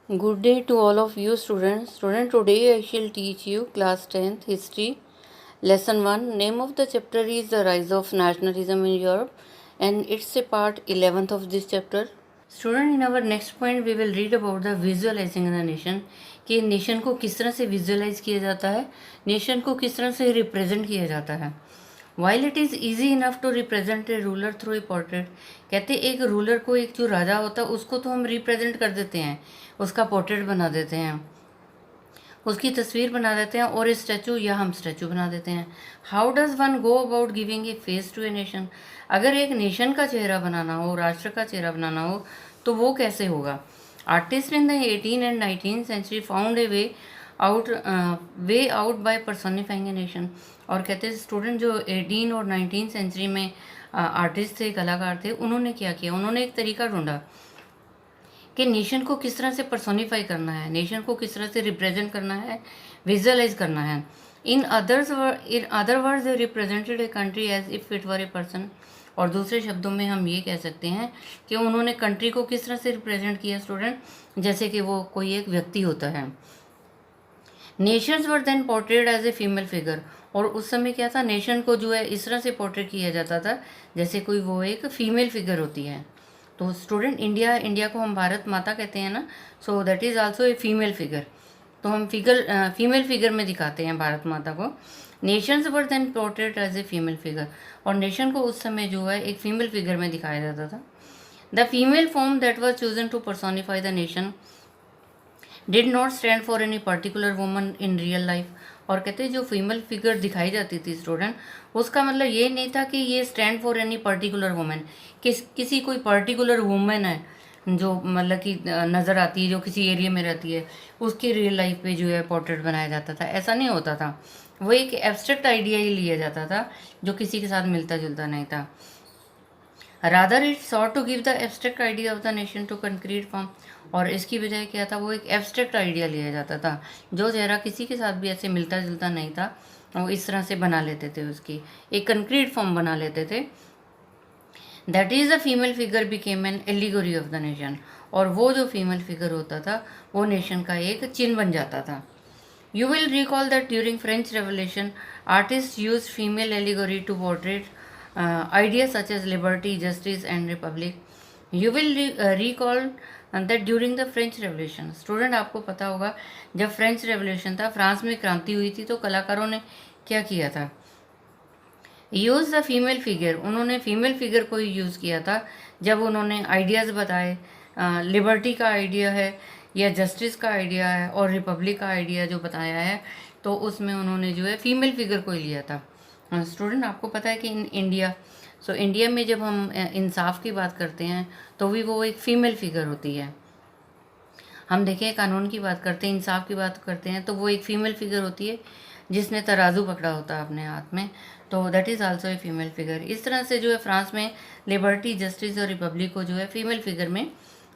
Good day to all of you students. Today I shall teach you class 10th history lesson 1. Name of the chapter is The Rise of Nationalism in Europe and it's a part 11th of this chapter. Student, in our next point we will read about the visualizing the nation, कि nation को किस तरह से visualise किया जाता है, nation को किस तरह से रिप्रेजेंट किया जाता है. While it is easy enough to represent a ruler through a portrait, कहते एक रूलर को, एक जो राजा होता है उसको तो हम रिप्रेजेंट कर देते हैं, उसका पोर्ट्रेट बना देते हैं, उसकी तस्वीर बना देते हैं और स्टैचू या हम स्टैचू बना देते हैं. How does one go about giving a face to a nation, अगर एक नेशन का चेहरा बनाना हो, राष्ट्र का चेहरा बनाना हो तो वो कैसे होगा. Artist in the 18 and 19th century found a way out by personifying a nation. और कहते हैं स्टूडेंट जो 18 और 19 सेंचुरी में आर्टिस्ट थे, कलाकार थे, उन्होंने क्या किया, उन्होंने एक तरीका ढूंढा कि नेशन को किस तरह से पर्सोनिफाई करना है, नेशन को किस तरह से रिप्रेजेंट करना है, विजुअलाइज करना है. In other words they represented a country as if it were a person. और दूसरे शब्दों में हम ये कह सकते हैं कि उन्होंने कंट्री को किस तरह से रिप्रेजेंट किया स्टूडेंट, जैसे कि वो कोई एक व्यक्ति होता है. Nations were then portrait as a female figure, और उस समय क्या था, नेशन को जो है इस तरह से पोर्ट्रेट किया जाता था जैसे कोई वो एक फीमेल फिगर होती है. तो स्टूडेंट इंडिया को हम भारत माता कहते हैं ना, so that is also a female figure. तो हम फीमेल फिगर में दिखाते हैं भारत माता को. Nations were then portrait as a female figure, और नेशन को उस समय जो है एक फीमेल फिगर में दिखाया जाता था. The female form that was chosen to personify the nation did not stand for any particular woman in real life. और कहते हैं जो फीमेल फिगर दिखाई जाती थी स्टूडेंट, उसका मतलब ये नहीं था कि ये stand for any particular women, किसी कोई पर्टिकुलर वुमेन है जो मतलब कि नज़र आती है, जो किसी एरिया में रहती है, उसकी रियल लाइफ पे जो है पोर्ट्रेट बनाया जाता था. ऐसा नहीं होता था. वो एक एब्स्ट्रैक्ट आइडिया ही लिया जाता था जो किसी के साथ मिलता जुलता नहीं था. Rather it sought to give the abstract idea of the nation to concrete form. और इसकी बजाय क्या था, वो एक एब्स्ट्रैक्ट आइडिया लिया जाता था. जो चेहरा किसी के साथ भी ऐसे मिलता जुलता नहीं था, वो इस तरह से बना लेते थे, उसकी एक कंक्रीट फॉर्म बना लेते थे. That is the female figure became an allegory of the nation. और वो जो फीमेल फिगर होता था वो नेशन का एक चिन्ह बन जाता था. You will recall that during French revolution artist use female allegory to portrait ideas such as liberty, justice and republic. You will recall that during the French Revolution. Student आपको पता होगा जब फ्रेंच रेवोल्यूशन था, France में क्रांति हुई थी, तो कलाकारों ने क्या किया था, यूज़ द फीमेल फिगर. उन्होंने फीमेल फिगर को ही यूज़ किया था जब उन्होंने आइडियाज़ बताए. लिबर्टी का आइडिया है या जस्टिस का आइडिया है और रिपब्लिक का आइडिया जो बताया है, तो उसमें उन्होंने जो है फीमेल फिगर को ही लिया था. स्टूडेंट आपको पता है कि इंडिया में जब हम इंसाफ की बात करते हैं तो भी वो एक फ़ीमेल फिगर होती है. हम देखें कानून की बात करते हैं, इंसाफ की बात करते हैं, तो वो एक फ़ीमेल फिगर होती है जिसने तराजू पकड़ा होता है अपने हाथ में, तो that is also a female figure. इस तरह से जो है फ्रांस में लिबर्टी, जस्टिस और रिपब्लिक को जो है फीमेल फिगर में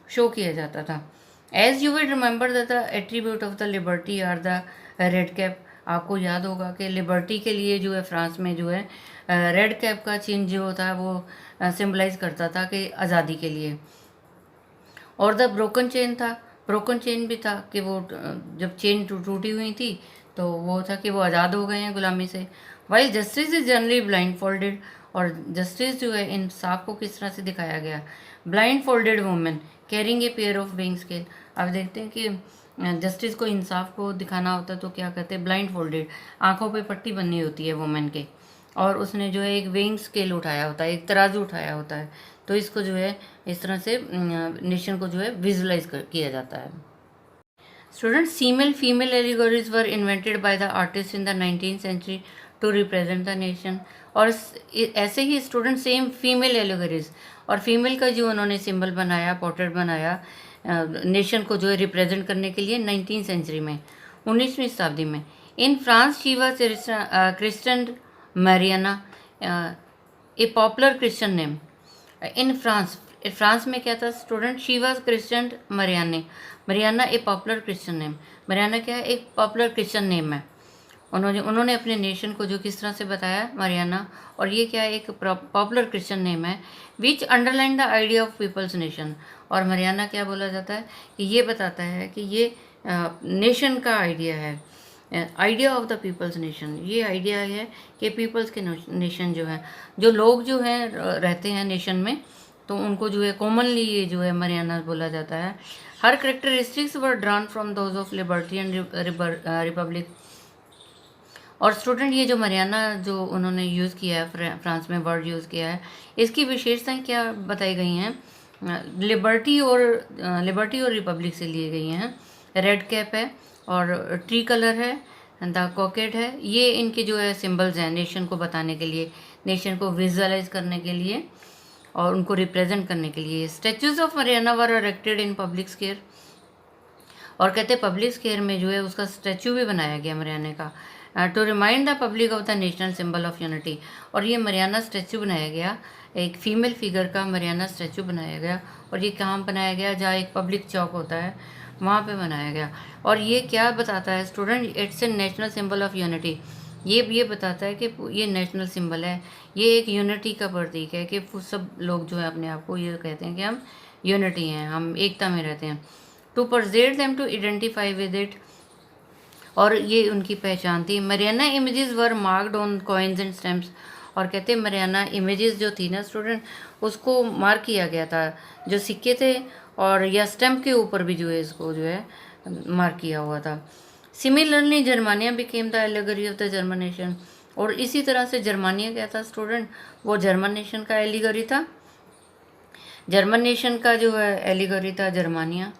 शो किया जाता था. As you will remember that the attribute of the liberty are the red cap. आपको याद होगा कि लिबर्टी के लिए जो है फ्रांस में जो है रेड कैप का चिन्ह जो था वो सिंबलाइज करता था कि आज़ादी के लिए. और द ब्रोकन चेन था, ब्रोकन चेन भी था कि वो जब चेन टूटी हुई थी तो वो था कि वो आज़ाद हो गए हैं गुलामी से. While justice is generally blind folded. और जस्टिस जो है इंसाफ को किस तरह से दिखाया गया, blind folded women carrying a pair of wing scale. अब देखते हैं कि जस्टिस को, इंसाफ को दिखाना होता है तो क्या कहते हैं, ब्लाइंड फोल्डेड, आंखों पे पट्टी बन्नी होती है वुमेन के, और उसने जो है एक वेइंग स्केल उठाया होता है, एक तराजू उठाया होता है. तो इसको जो है इस तरह से नेशन को जो है विजुलाइज किया जाता है. Students, female allegories were invented by the artist in the 19th century to represent the nation. और ऐसे ही स्टूडेंट सेम फीमेल एलिगोरीज और फीमेल का जो उन्होंने सिंबल बनाया, पोर्ट्रेट बनाया नेशन को जो है रिप्रेजेंट करने के लिए 19th सेंचुरी में, 19वीं शताब्दी में. In France she was Christian Mariana, A popular Christian name. In France में क्या था student, she was Christian Mariana A popular Christian name. Mariana क्या है, एक पॉपुलर क्रिश्चियन नेम है. उन्होंने उन्होंने अपने नेशन को जो किस तरह से बताया, मरियाना, और ये क्या है, एक पॉपुलर क्रिश्चियन नेम है, which underline the idea of people's nation. और मरियाना क्या बोला जाता है कि ये बताता है कि ये नेशन का आइडिया है, idea of the people's nation. ये आइडिया है कि पीपल्स के नेशन जो है, जो लोग जो हैं रहते हैं नेशन में, तो उनको जो है कॉमनली ये जो है मरियाना बोला जाता है। Her characteristics were drawn from those of liberty and republic. और स्टूडेंट ये जो मरियाना जो उन्होंने यूज़ किया है, फ्रांस में वर्ड यूज़ किया है, इसकी विशेषताएं क्या बताई गई हैं, लिबर्टी और रिपब्लिक से लिए गई हैं। रेड कैप है और ट्री कलर है, द कॉकेट है, ये इनके जो है सिंबल्स हैं नेशन को बताने के लिए, नेशन को विजुअलाइज करने के लिए और उनको रिप्रेजेंट करने के लिए। Statues of Mariana were erected in public square. और कहते हैं पब्लिक स्क्वायर में जो है उसका स्टैचू भी बनाया गया मरियाना का, to remind the public of the national symbol of unity. और ये मरियाना स्टैचू बनाया गया, एक फीमेल फिगर का मरियाना स्टैचू बनाया गया, और ये कहाँ बनाया गया, जहाँ एक पब्लिक चौक होता है वहाँ पे बनाया गया। और ये क्या बताता है student, it's A national symbol of unity. ये बताता है कि ये नेशनल सिंबल है, ये एक यूनिटी का प्रतीक है कि सब लोग जो है अपने आप को ये कहते हैं कि हम यूनिटी हैं, हम एकता में रहते हैं। To persuade them to identify with it, और ये उनकी पहचान थी। Marianne images were marked on coins and stamps. और कहते हैं मरियाना इमेजेस जो थी ना स्टूडेंट, उसको मार्क किया गया था, जो सिक्के थे और या स्टैम्प के ऊपर भी जो है इसको जो है मार्क किया हुआ था। Similarly Germania became the allegory of the German nation. और इसी तरह से जर्मानिया क्या था स्टूडेंट, वो जर्मन नेशन का एलिगरी था, जर्मन नेशन का जो है एलिगरी था जर्मानिया।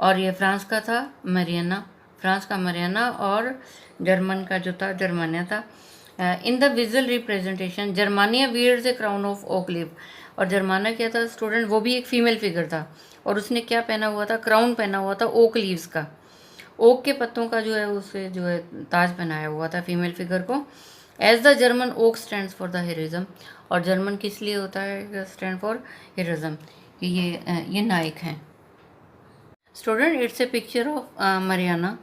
और ये फ्रांस का था मरियाना, फ्रांस का मरियाना, और जर्मन का जो था जर्मानिया था। In the visual representation Germania wears a crown of oak leaf. और जर्माना क्या था स्टूडेंट, वो भी एक फीमेल फिगर था, और उसने क्या पहना हुआ था, क्राउन पहना हुआ था ओक लीव्स का, ओक के पत्तों का जो है उसे जो है ताज पहनाया हुआ था फीमेल फिगर को। As the German oak stand for the heroism. और जर्मन किस लिए होता है, स्टैंड फॉर हीरोइज्म, कि ये नायक हैं। Student it's a picture of Mariana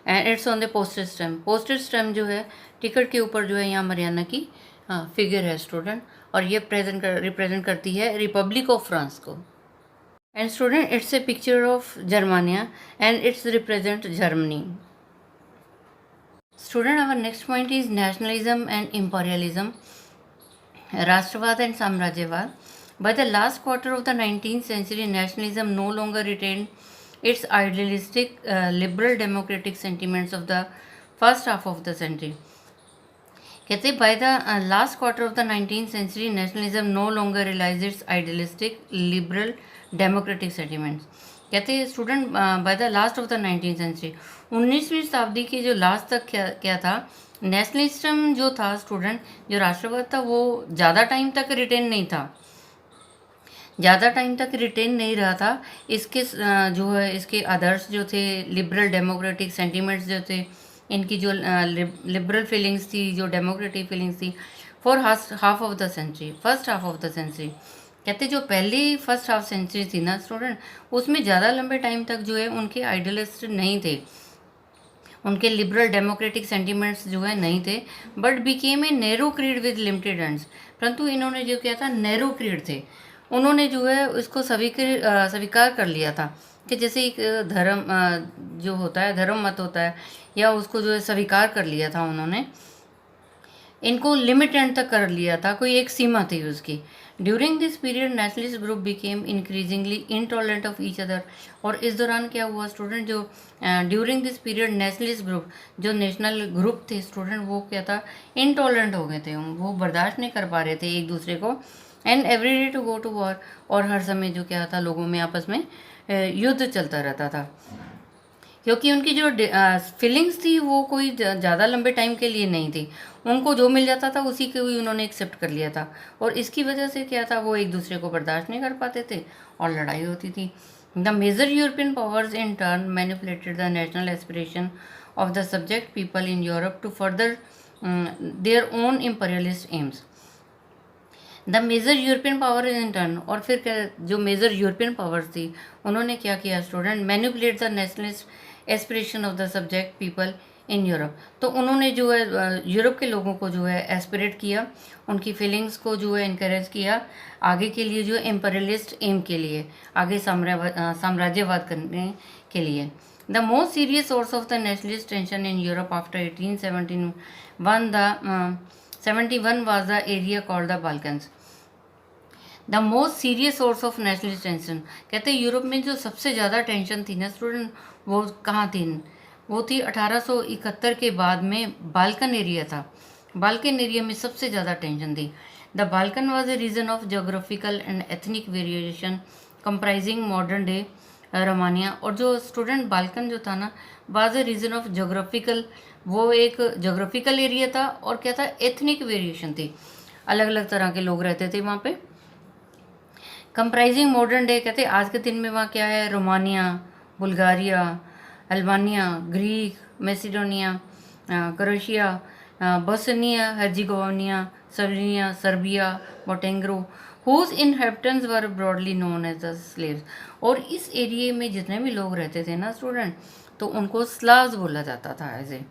and it's on the postage stamp. Postage stamp जो है टिकट के ऊपर जो है यहाँ मरियाना की फिगर है स्टूडेंट, और ये रिप्रेजेंट करती है रिपब्लिक ऑफ फ्रांस को। And student it's a picture of Germania and it's represent Germany. Student our next point is nationalism and imperialism, राष्ट्रवाद एंड साम्राज्यवाद। By the last quarter of the 19th century, nationalism no longer retained its idealistic, liberal democratic sentiments of the first half of the century. कहते bye the last quarter of the 19th century, nationalism no longer realized its idealistic, liberal democratic sentiments. कहते हैं student bye the last of the 19th century, 19वीं शताब्दी के जो last तक क्या था, नेशनलिज्म जो था स्टूडेंट, जो राष्ट्रवाद था, वो ज़्यादा टाइम तक रिटेन नहीं था, ज़्यादा टाइम तक रिटेन नहीं रहा था। इसके जो है इसके आदर्श जो थे, लिबरल डेमोक्रेटिक सेंटिमेंट्स जो थे, इनकी जो लिबरल फीलिंग्स थी, जो डेमोक्रेटिक फीलिंग्स थी, for half of the century, first half of the century. कहते जो पहली फर्स्ट हाफ सेंचुरी थी ना स्टूडेंट, उसमें ज़्यादा लंबे टाइम तक जो है उनके आइडियलिस्ट नहीं थे, उनके लिबरल डेमोक्रेटिक सेंटिमेंट्स जो है नहीं थे, but became a narrow creed with limited ends. परंतु इन्होंने जो किया था, नैरो क्रीड थे, उन्होंने जो है इसको स्वीकार कर लिया था कि जैसे एक धर्म जो होता है, धर्म मत होता है, या उसको जो है स्वीकार कर लिया था उन्होंने, इनको लिमिट एंड तक कर लिया था, कोई एक सीमा थी उसकी। During this period nationalist group became increasingly intolerant of each other. और इस दौरान क्या हुआ स्टूडेंट, जो during this period nationalist group, जो नेशनल ग्रुप थे स्टूडेंट, वो क्या था, इनटॉलरेंट हो गए थे, वो बर्दाश्त नहीं कर पा रहे थे एक दूसरे को। And every day to go to war, और हर समय जो क्या था, लोगों में आपस में युद्ध चलता रहता था, क्योंकि उनकी जो फीलिंग्स थी वो कोई ज़्यादा लंबे टाइम के लिए नहीं थी, उनको जो मिल जाता था उसी को ही उन्होंने एक्सेप्ट कर लिया था, और इसकी वजह से क्या था, वो एक दूसरे को बर्दाश्त नहीं कर पाते थे और लड़ाई होती थी। The major European powers in turn manipulated the national aspiration of the subject people in Europe to further their own imperialist aims. The major European power in turn, और फिर क्या, जो मेजर यूरोपियन पावर्स थी उन्होंने क्या किया student, manipulate the nationalist aspiration of the subject people in Europe. तो उन्होंने जो है यूरोप के लोगों को जो है एस्पिरेट किया, उनकी फीलिंग्स को जो है इनकरेज किया आगे के लिए, जो इम्पेरियलिस्ट एम के लिए, आगे साम्राज्यवाद करने के लिए। The most serious source of the nationalist tension in Europe after 1871 was the area called the Balkans. The most serious source of nationalist tension, कहते हैं यूरोप में जो सबसे ज़्यादा टेंशन थी ना स्टूडेंट, वो कहाँ थी? वो थी 1871 के बाद में बाल्कन एरिया था। बाल्कन एरिया में सबसे ज़्यादा टेंशन थी। The Balkan was a region of geographical and ethnic variation comprising modern day Romania. और जो स्टूडेंट बाल्कन जो था ना, was a region of geographical, वो एक जोग्राफिकल एरिया था और क्या था, एथनिक वेरिएशन थी, अलग अलग तरह के लोग रहते थे वहाँ पे। कंप्राइजिंग मॉडर्न डे, कहते हैं आज के दिन में वहाँ क्या है, Romania, Bulgaria, Albania, Greek, Macedonia, Croatia, Bosnia Herzegovina, Serbia, Montenegro, whose inhabitants were broadly known as the Slavs. और इस एरिया में जितने भी लोग रहते थे ना स्टूडेंट, तो उनको स्लाव्स बोला जाता था एज ए।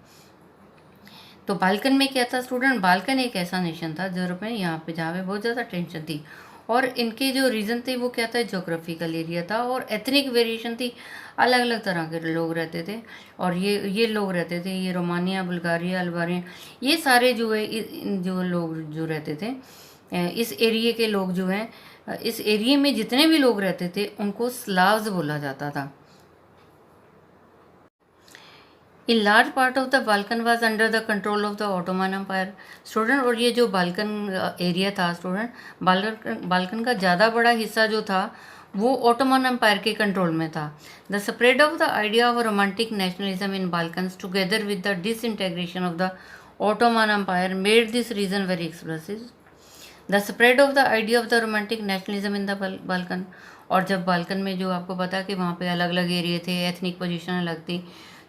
तो बाल्कन में क्या था स्टूडेंट, बाल्कन एक ऐसा नेशन था यूरोप में, यहाँ पे जहाँ पे बहुत ज़्यादा टेंशन थी। और इनके जो रीजन थे वो क्या था, जोग्राफिकल एरिया था और एथनिक वेरिएशन थी, अलग अलग तरह के लोग रहते थे। और ये लोग रहते थे, ये रोमानिया, बुल्गारिया, अल्बानिया, ये सारे जो है जो लोग जो रहते थे इस एरिया के लोग जो हैं, इस एरिया में जितने भी लोग रहते थे उनको स्लाव्स बोला जाता था। A large part of the Balkan was under the control of the Ottoman Empire. Student, और ये जो बाल्कन एरिया था स्टूडेंट, बाल्कन का ज़्यादा बड़ा हिस्सा जो था वो ऑटोमन एम्पायर के कंट्रोल में था। The spread of the idea of romantic nationalism in Balkans together with the disintegration of the Ottoman empire made this region very expressive. The spread of the idea of the romantic nationalism in the Balkan, और जब Balkan में जो आपको पता है कि वहाँ पे अलग अलग एरिया थे, एथनिक पोजीशन अलग थी,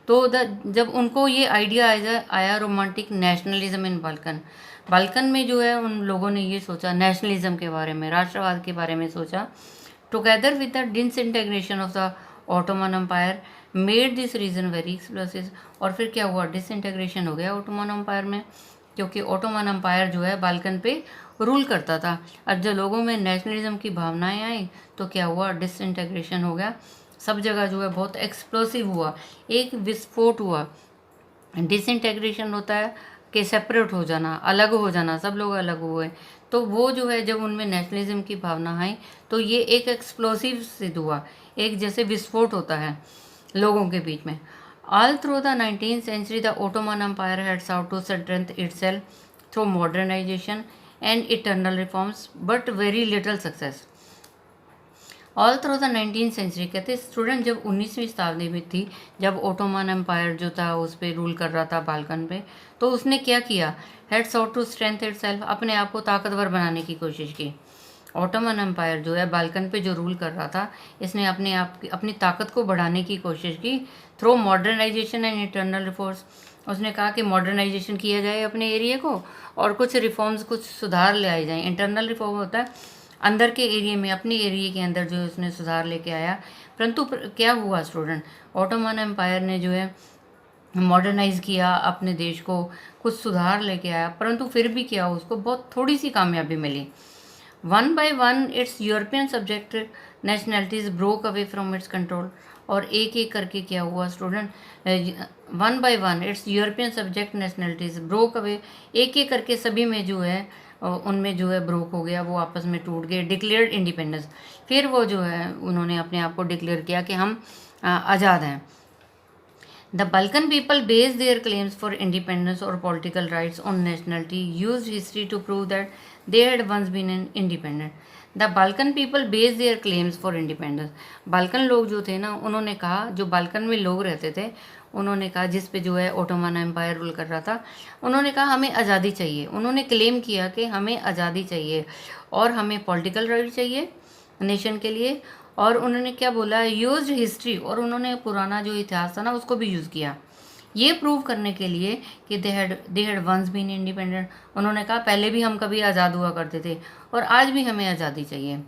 तो जब उनको ये आइडिया आया रोमांटिक नेशनलिज्म इन बाल्कन, बाल्कन में जो है उन लोगों ने ये सोचा नेशनलिज्म के बारे में, राष्ट्रवाद के बारे में सोचा। Together with the disintegration of the Ottoman empire made this region very explosive. और फिर क्या हुआ, डिसइंटेग्रेशन हो गया ऑटोमन एम्पायर में, क्योंकि ऑटोमन एम्पायर जो है बाल्कन पे रूल करता था। अब जब लोगों में नेशनलिज्म की भावनाएं आई तो क्या हुआ, डिसइंटेग्रेशन हो गया, सब जगह जो है बहुत एक्सप्लोसिव हुआ, एक विस्फोट हुआ। डिसइंटेग्रेशन होता है कि सेपरेट हो जाना, अलग हो जाना, सब लोग अलग हुए, तो वो जो है जब उनमें नेशनलिज्म की भावना आई तो ये एक एक्सप्लोसिव सिद्ध हुआ, एक जैसे विस्फोट होता है लोगों के बीच में। All through the 19th century the Ottoman empire had sought to strengthen itself through modernisation and internal reforms but very little success. All through the 19th century, कहते स्टूडेंट जब 19वीं शताब्दी में थी, जब ओटोमन एम्पायर जो था उस पर रूल कर रहा था बाल्कन पे, तो उसने क्या किया, had sought to strength itself, अपने आप को ताकतवर बनाने की कोशिश की। ऑटोमन एम्पायर जो है बाल्कन पे जो रूल कर रहा था, इसने अपनी ताकत को बढ़ाने की कोशिश की through modernisation and internal reforms. उसने कहा कि मॉडर्नाइजेशन किया जाए अपने एरिया को और कुछ रिफॉर्म्स, कुछ सुधार ले आए जाए। इंटरनल रिफॉर्म होता है अंदर के एरिया में, अपने एरिया के अंदर जो उसने सुधार लेके आया। परंतु क्या हुआ स्टूडेंट, ऑटोमन एम्पायर ने जो है मॉडर्नाइज किया अपने देश को, कुछ सुधार लेके आया, परंतु फिर भी क्या, उसको बहुत थोड़ी सी कामयाबी मिली। One by one its European subject nationalities broke away from its control. और एक एक करके क्या हुआ student, one by one its European subject nationalities broke away, एक एक करके सभी में जो है उनमें जो है ब्रोक हो गया, वो आपस में टूट गए। डिक्लेयर्ड इंडिपेंडेंस, फिर वो जो है उन्होंने अपने आप को डिक्लेयर किया कि हम आज़ाद हैं। The Balkan people based their claims for independence or political rights on nationality, used history to prove that they had once been independent. The Balkan people based their claims for independence. Balkan लोग जो थे ना, उन्होंने कहा, जो Balkan में लोग रहते थे, उन्होंने कहा, जिस पे जो है ओटोमन एम्पायर रूल कर रहा था, उन्होंने कहा हमें आज़ादी चाहिए। उन्होंने क्लेम किया कि हमें आज़ादी चाहिए और हमें पॉलिटिकल राइट चाहिए नेशन के लिए। और उन्होंने क्या बोला, यूज्ड हिस्ट्री, और उन्होंने पुराना जो इतिहास था ना उसको भी यूज़ किया, ये प्रूव करने के लिए कि they had once been independent. उन्होंने कहा पहले भी हम कभी आज़ाद हुआ करते थे और आज भी हमें आज़ादी चाहिए।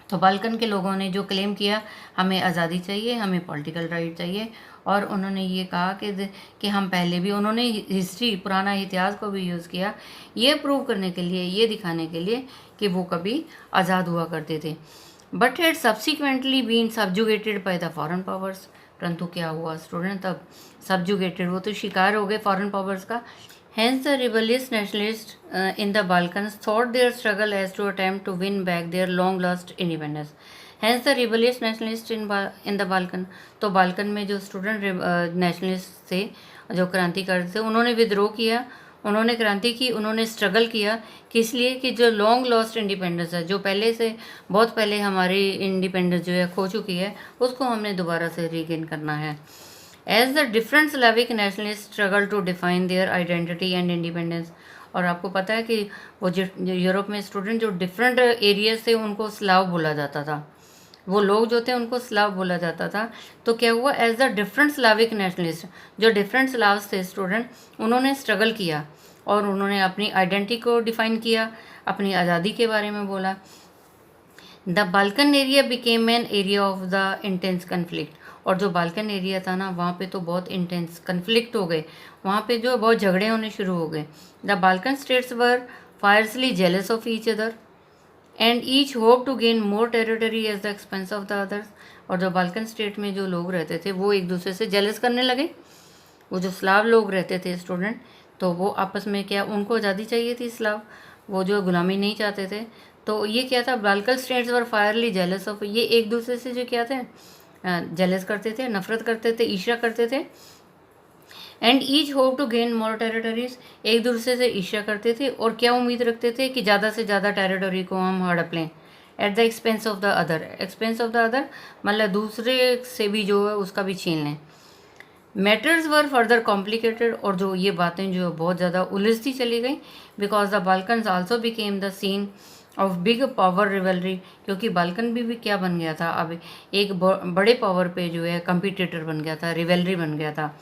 तो बाल्कन के लोगों ने जो क्लेम किया हमें आज़ादी चाहिए, हमें पॉलिटिकल राइट चाहिए, और उन्होंने ये कहा कि हम पहले भी, उन्होंने हिस्ट्री, पुराना इतिहास को भी यूज़ किया ये प्रूव करने के लिए, ये दिखाने के लिए कि वो कभी आज़ाद हुआ करते थे। But had subsequently been subjugated by the foreign powers. परंतु क्या हुआ स्टूडेंट, तब सब्जुगेटेड, वो तो शिकार हो गए फॉरेन पावर्स का। Hence, the rebellious nationalists in the Balkans thought their struggle as to attempt to win back their long-lost independence. Hence, the rebellious nationalists in the Balkan. तो बाल्कन में जो स्टूडेंट नेशनलिस्ट थे, जो क्रांतिकारी थे, उन्होंने विद्रोह किया, उन्होंने क्रांति की, उन्होंने स्ट्रगल किया, किस लिए कि जो लॉन्ग लॉस्ट इंडिपेंडेंस है, जो पहले से बहुत पहले हमारी इंडिपेंडेंस जो है खो चुकी है, उसको हमने दोबारा से रीगेन करना है। As the different Slavic nationalists struggle to define their identity and independence, और आपको पता है कि वो जो यूरोप में स्टूडेंट जो डिफरेंट एरियाज थे उनको स्लाव बोला जाता था, वो लोग जो थे उनको स्लाव बोला जाता था। तो क्या हुआ, as the different Slavic nationalist, जो डिफरेंट स्लाव्स थे स्टूडेंट, उन्होंने स्ट्रगल किया और उन्होंने अपनी आइडेंटिटी को डिफाइन किया, अपनी आज़ादी के बारे में बोला। The Balkan area became an area of the intense conflict, और जो बाल्कन एरिया था ना, वहाँ पे तो बहुत इंटेंस कन्फ्लिक्ट हो गए, वहाँ पे जो बहुत झगड़े होने शुरू हो गए। The Balkan states were fiercely jealous of each other and each hope to gain more territory as the expense of the others. और जो बाल्कन स्टेट में जो लोग रहते थे वो एक दूसरे से जेलस करने लगे। वो जो स्लाव लोग रहते थे स्टूडेंट, तो वो आपस में क्या, उनको आज़ादी चाहिए थी स्लाव, वो जो गुलामी नहीं चाहते थे। तो ये क्या था, Balkan states were fiercely jealous of, ये एक दूसरे से जो क्या थे, जेलस करते थे, नफरत करते थे, ईर्ष्या करते थे। And each hope to gain more territories, एक दूसरे से ईर्ष्या करते थे और क्या उम्मीद रखते थे कि ज़्यादा से ज़्यादा टेरिटरी को हम हड़प लें, at the expense of the other. Expense of the other मतलब दूसरे से भी जो है उसका भी छीन लें। मैटर्स वर फर्दर कॉम्प्लिकेटेड, और जो ये बातें जो बहुत ज़्यादा उलझती चली गई, because the Balkans also became the scene of big power rivalry, क्योंकि बाल्कन भी क्या बन गया था, अब एक बड़े पावर पे जो है कंपटीटर बन गया था, रिवलरी बन गया था।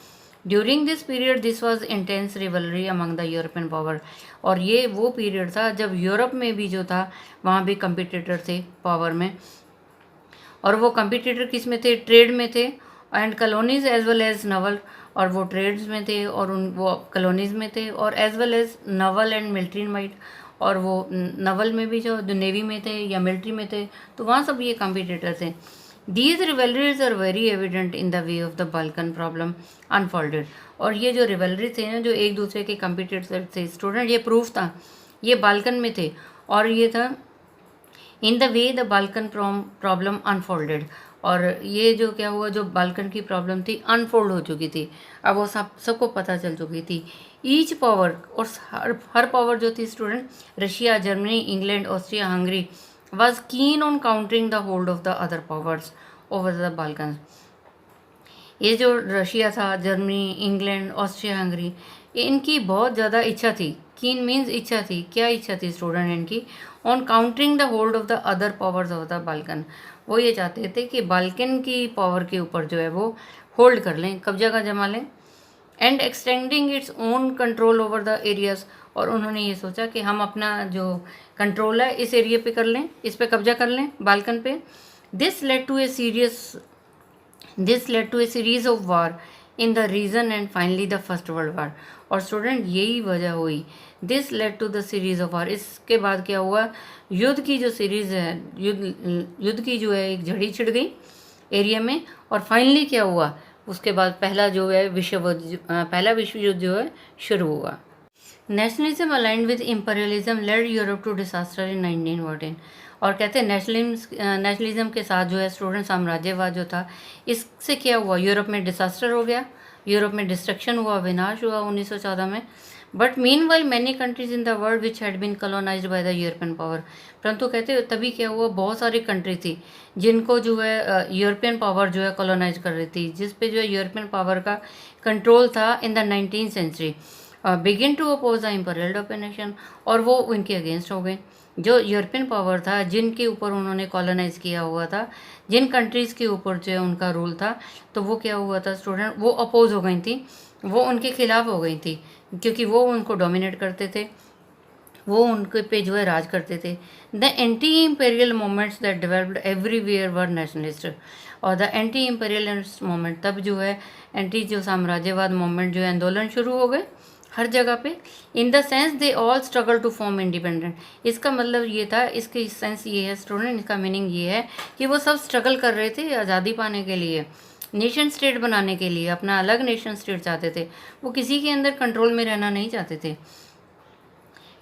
During this period this was intense rivalry among the European power, और ये वो पीरियड था जब यूरोप में भी जो था वहाँ भी कंपटीटर थे पावर में, और वो कंपटीटर किस में थे, ट्रेड में थे, and colonies as well as naval, और वो ट्रेड्स में थे और वो कॉलोनीज में थे, और as well as naval and military might, और वो नवल में भी जो नेवी में थे या मिलिट्री में थे, तो वहाँ सब ये कॉम्पिटिटर थे। These rivalries are very evident in the way of the Balkan problem unfolded, और ये जो रिवलरी थे ना, जो एक दूसरे के कॉम्पिटिटर थे स्टूडेंट, ये प्रूफ था, ये बाल्कन में थे, और ये था in the way the Balkan problem unfolded, और ये जो क्या हुआ, जो बाल्कन की प्रॉब्लम थी अनफोल्ड हो चुकी थी, अब वो सबको पता चल चुकी थी। ईच पावर, और हर पावर जो थी student, Russia, Germany, England, Austria, Hungary, was keen on countering the hold of the other powers over the Balkan. ये जो रशिया था, जर्मनी, इंग्लैंड, ऑस्ट्रिया, हंगरी, इनकी बहुत ज़्यादा इच्छा थी, कीन मीन्स इच्छा थी, क्या इच्छा थी स्टूडेंट इनकी, on countering the hold of the other powers of the Balkan. वो ये चाहते थे कि बाल्कन की पावर के ऊपर जो है वो होल्ड कर लें, कब्जा का जमा लें, and extending its own control over the areas, और उन्होंने ये सोचा कि हम अपना जो कंट्रोल है इस एरिया पे कर लें, इस पे कब्जा कर लें, बाल्कन पे। This led to a series of war in the region and finally the first world war, और स्टूडेंट यही वजह हुई, this led to the series of war, इसके बाद क्या हुआ, युद्ध की जो सीरीज है, युद्ध की जो है एक झड़ी छिड़ गई एरिया में, और फाइनली क्या हुआ, उसके बाद पहला विश्व युद्ध जो है शुरू हुआ। Nationalism aligned with imperialism led Europe to disaster in 1914, और कहते हैं नेशनलिज्म के साथ जो है स्टूडेंट साम्राज्यवाद जो था, इससे क्या हुआ, यूरोप में डिसास्टर हो गया, यूरोप में डिस्ट्रक्शन हुआ, विनाश हुआ 1914 में। But meanwhile many countries in the world which had been colonised by the European power, परंतु कहते हैं तभी क्या हुआ, बहुत सारी कंट्री थी जिनको जो है यूरोपियन पावर जो है कॉलोनाइज कर रही थी, जिस पे जो है यूरोपियन पावर का कंट्रोल था in the 19th century, begin to oppose the imperial domination, और वो उनके अगेंस्ट हो गए। जो यूरोपियन पावर था, जिनके ऊपर उन्होंने कॉलोनाइज किया हुआ था, जिन कंट्रीज़ के ऊपर जो है उनका रूल था, तो वो क्या हुआ था स्टूडेंट, वो अपोज हो गई थी, वो उनके खिलाफ हो गई थी, क्योंकि वो उनको डोमिनेट करते थे, वो उनके पे जो है राज करते थे। The anti imperial moments that developed everywhere were nationalist, और द एंटी इम्पेरियलिस्ट मोमेंट, तब जो है एंटी जो साम्राज्यवाद मोमेंट जो है आंदोलन शुरू हो गए हर जगह पे। In the sense they all struggle to form independent, इसका मतलब ये था, इसकी सेंस ये है स्टूडेंट, इसका मीनिंग ये है कि वो सब स्ट्रगल कर रहे थे आज़ादी पाने के लिए, नेशन स्टेट बनाने के लिए, अपना अलग नेशन स्टेट चाहते थे, वो किसी के अंदर कंट्रोल में रहना नहीं चाहते थे।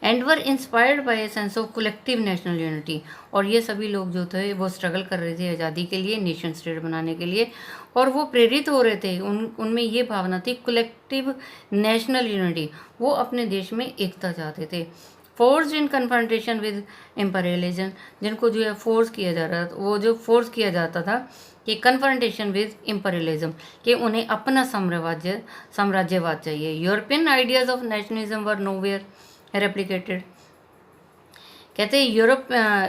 And were inspired by a sense of collective national unity, और ये सभी लोग जो थे वो स्ट्रगल कर रहे थे आज़ादी के लिए, नेशन स्टेट बनाने के लिए, और वो प्रेरित हो रहे थे, उनमें ये भावना थी कलेक्टिव नेशनल यूनिटी, वो अपने देश में एकता चाहते थे। Force in confrontation with imperialism, जिनको जो है फोर्स किया जा रहा था, वो जो फोर्स किया जाता था कि कन्फ्रंटेशन विद इम्पेरियलिज्म, कि उन्हें अपना साम्राज्यवाद चाहिए। European ideas of nationalism were nowhere replicated, कहते हैं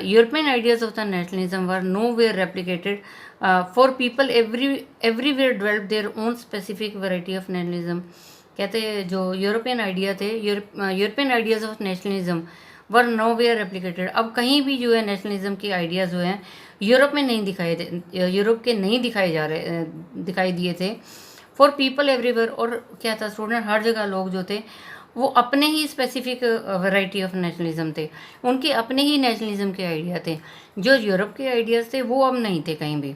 European ideas of the nationalism were nowhere replicated, for people everywhere develop their own specific variety of nationalism. कहते हैं जो यूरोपियन आइडिया थे, European ideas of nationalism were nowhere replicated, अब कहीं भी जो है नेशनलिज्म के आइडियाज़ जो हैं यूरोप में नहीं यूरोप के नहीं दिखाई दिए थे। फॉर पीपल एवरीवेयर, और क्या था स्टूडेंट, हर जगह लोग जो थे वो अपने ही स्पेसिफिक वैरायटी ऑफ नेशनलिज्म थे, उनके अपने ही नेशनलिज्म के आइडिया थे। जो यूरोप के आइडियाज़ थे वो अब नहीं थे कहीं भी,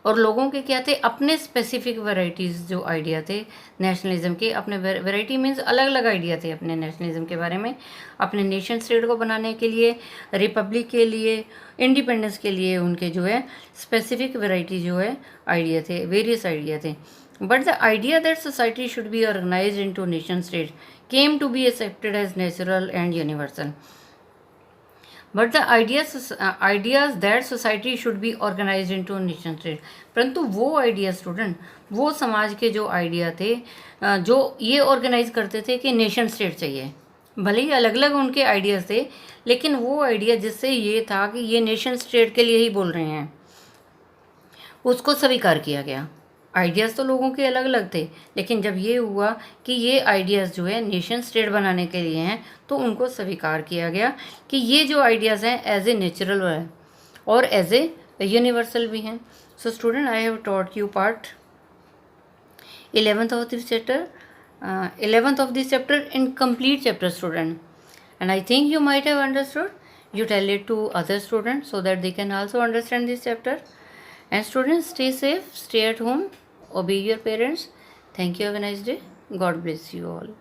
और लोगों के क्या थे, अपने स्पेसिफिक वैरायटीज़ जो आइडिया थे नेशनलिज्म के, अपने वैरायटी मीन्स अलग अलग आइडिया थे अपने नेशनलिज्म के बारे में, अपने नेशन स्टेट को बनाने के लिए, रिपब्लिक के लिए, इंडिपेंडेंस के लिए, उनके जो है स्पेसिफिक वैरायटी जो है आइडिया थे, वेरियस आइडिया थे। But the idea that society should be organized into nation states came to be accepted as natural and universal. But the ideas that society should be organized into nation states, परंतु वो idea student, वो समाज के जो idea थे जो ये organise करते थे कि नेशन स्टेट चाहिए, भले ही अलग अलग उनके आइडियाज़ थे, लेकिन वो आइडिया जिससे ये था कि ये नेशन स्टेट के लिए ही बोल रहे हैं, उसको स्वीकार किया गया। आइडियाज़ तो लोगों के अलग अलग थे, लेकिन जब ये हुआ कि ये आइडियाज़ जो है नेशन स्टेट बनाने के लिए हैं, तो उनको स्वीकार किया गया कि ये जो आइडियाज़ हैं एज ए नेचुरल है और एज ए यूनिवर्सल भी हैं। So student, I have taught you part 11th of this chapter, 11th of this chapter in complete chapter, student, and I think you might have understood. You tell it to other students so that they can also understand this chapter. And students, stay safe, stay at home, obey your parents. Thank you. Have a nice day. God bless you all.